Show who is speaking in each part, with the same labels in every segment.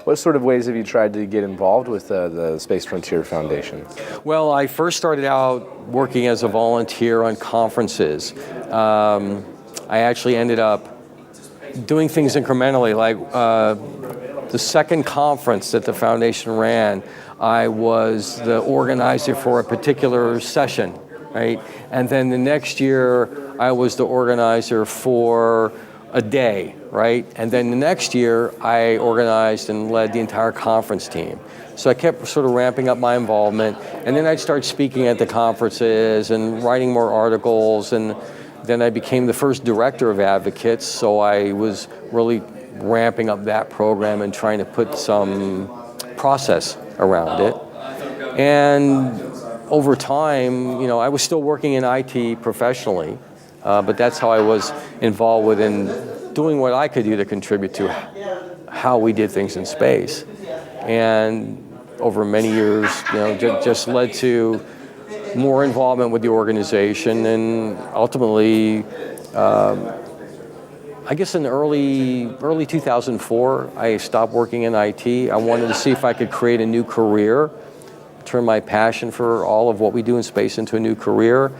Speaker 1: What sort of ways have you tried to get involved with the Space Frontier Foundation?
Speaker 2: Well, I first started out working as a volunteer on conferences. I actually ended up doing things incrementally, like the second conference that the foundation ran, I was the organizer for a particular session, right? And then the next year, I was the organizer for a day, right? And then the next year, I organized and led the entire conference team. So I kept sort of ramping up my involvement, and then I'd start speaking at the conferences and writing more articles, and then I became the first director of advocates, so I was really ramping up that program and trying to put some process around it. And over time, you know, I was still working in IT professionally, but that's how I was involved within doing what I could do to contribute to how we did things in space. And over many years, you know, just led to more involvement with the organization, and ultimately, I guess in early 2004, I stopped working in IT. I wanted to see if I could create a new career, turn my passion for all of what we do in space into a new career.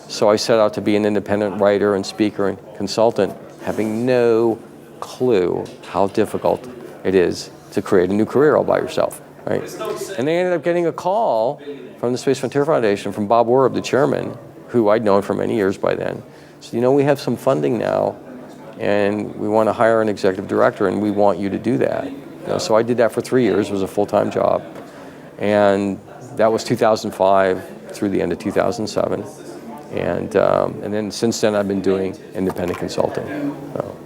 Speaker 2: So I set out to be an independent writer and speaker and consultant, having no clue how difficult it is to create a new career all by yourself, right? And they ended up getting a call from the Space Frontier Foundation, from Bob Werb, the chairman, who I'd known for many years by then. So, you know, we have some funding now, and we want to hire an executive director, and we want you to do that. You know, so I did that for 3 years. It was a full-time job. And that was 2005 through the end of 2007. And then since then, I've been doing independent consulting. So.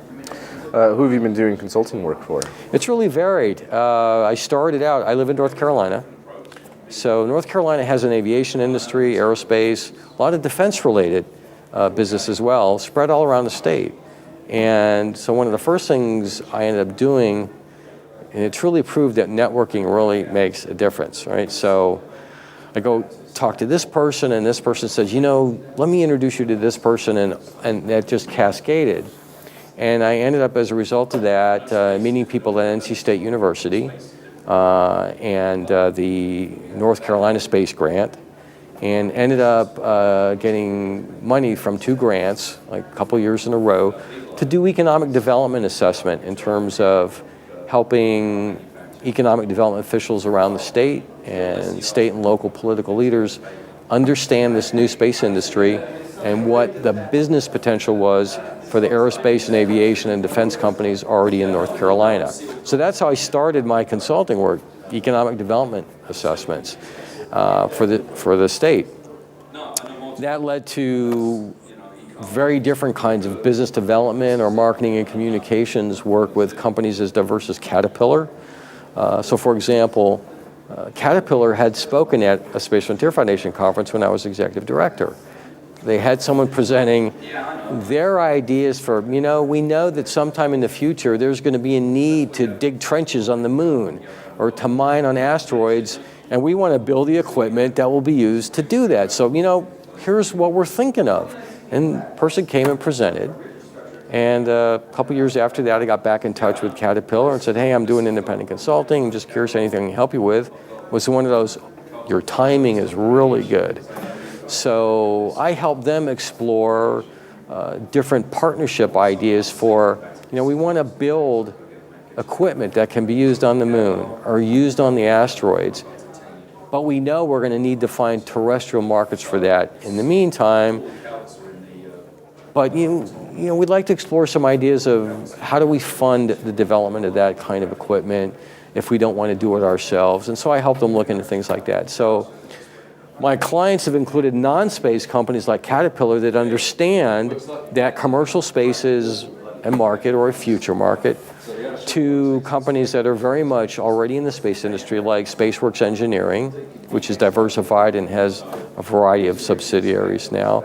Speaker 1: Who have you been doing consulting work for?
Speaker 2: It's really varied. I started out, I live in North Carolina. So North Carolina has an aviation industry, aerospace, a lot of defense-related business as well, spread all around the state. And so one of the first things I ended up doing, and it truly proved that networking really makes a difference, right? So I go talk to this person, and this person says, you know, let me introduce you to this person, and that just cascaded. And I ended up, as a result of that, meeting people at NC State University and the North Carolina Space Grant, and ended up getting money from 2 grants, like a couple years in a row, to do economic development assessment in terms of helping economic development officials around the state and local political leaders understand this new space industry and what the business potential was for the aerospace and aviation and defense companies already in North Carolina. So that's how I started my consulting work, economic development assessments for the state. That led to very different kinds of business development or marketing and communications work with companies as diverse as Caterpillar. So for example, Caterpillar had spoken at a Space Frontier Foundation conference when I was executive director. They had someone presenting their ideas for, you know, we know that sometime in the future there's going to be a need to dig trenches on the moon or to mine on asteroids, and we want to build the equipment that will be used to do that. So, you know, here's what we're thinking of. And the person came and presented. And a couple years after that, I got back in touch with Caterpillar and said, hey, I'm doing independent consulting. I'm just curious, anything I can help you with? It was one of those, your timing is really good. So I helped them explore different partnership ideas for, you know, we want to build equipment that can be used on the moon or used on the asteroids, but we know we're going to need to find terrestrial markets for that in the meantime. But you know, we'd like to explore some ideas of how do we fund the development of that kind of equipment if we don't want to do it ourselves. And so I help them look into things like that. So my clients have included non-space companies like Caterpillar that understand that commercial space is a market or a future market, to companies that are very much already in the space industry like SpaceWorks Engineering, which is diversified and has a variety of subsidiaries now.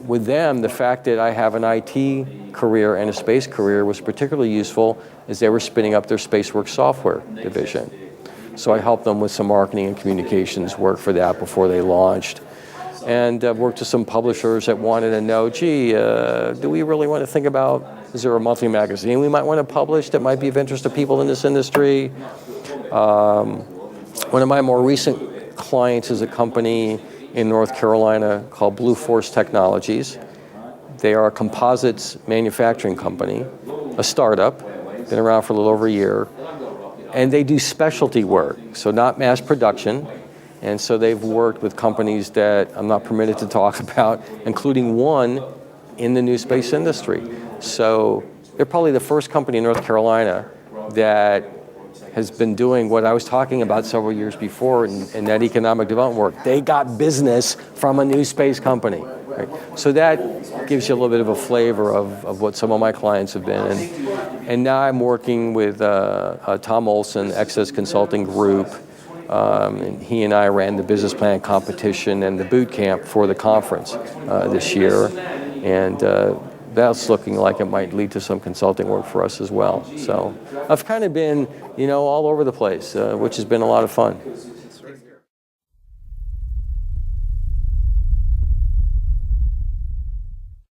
Speaker 2: With them, the fact that I have an IT career and a space career was particularly useful as they were spinning up their SpaceWorks software division. So I helped them with some marketing and communications work for that before they launched. and worked with some publishers that wanted to know, gee, do we really want to think about, is there a monthly magazine we might want to publish that might be of interest to people in this industry? One of my more recent clients is a company in North Carolina called Blue Force Technologies. They are a composites manufacturing company, a startup, been around for a little over a year, and they do specialty work, so not mass production. And so they've worked with companies that I'm not permitted to talk about, including one in the NewSpace industry. So they're probably the first company in North Carolina that has been doing what I was talking about several years before in that economic development work. They got business from a NewSpace company. Right? So that gives you a little bit of a flavor of what some of my clients have been. And now I'm working with Tom Olson, Excess Consulting Group. And he and I ran the business plan competition and the boot camp for the conference this year. And that's looking like it might lead to some consulting work for us as well. So I've kind of been, all over the place, which has been a lot of fun.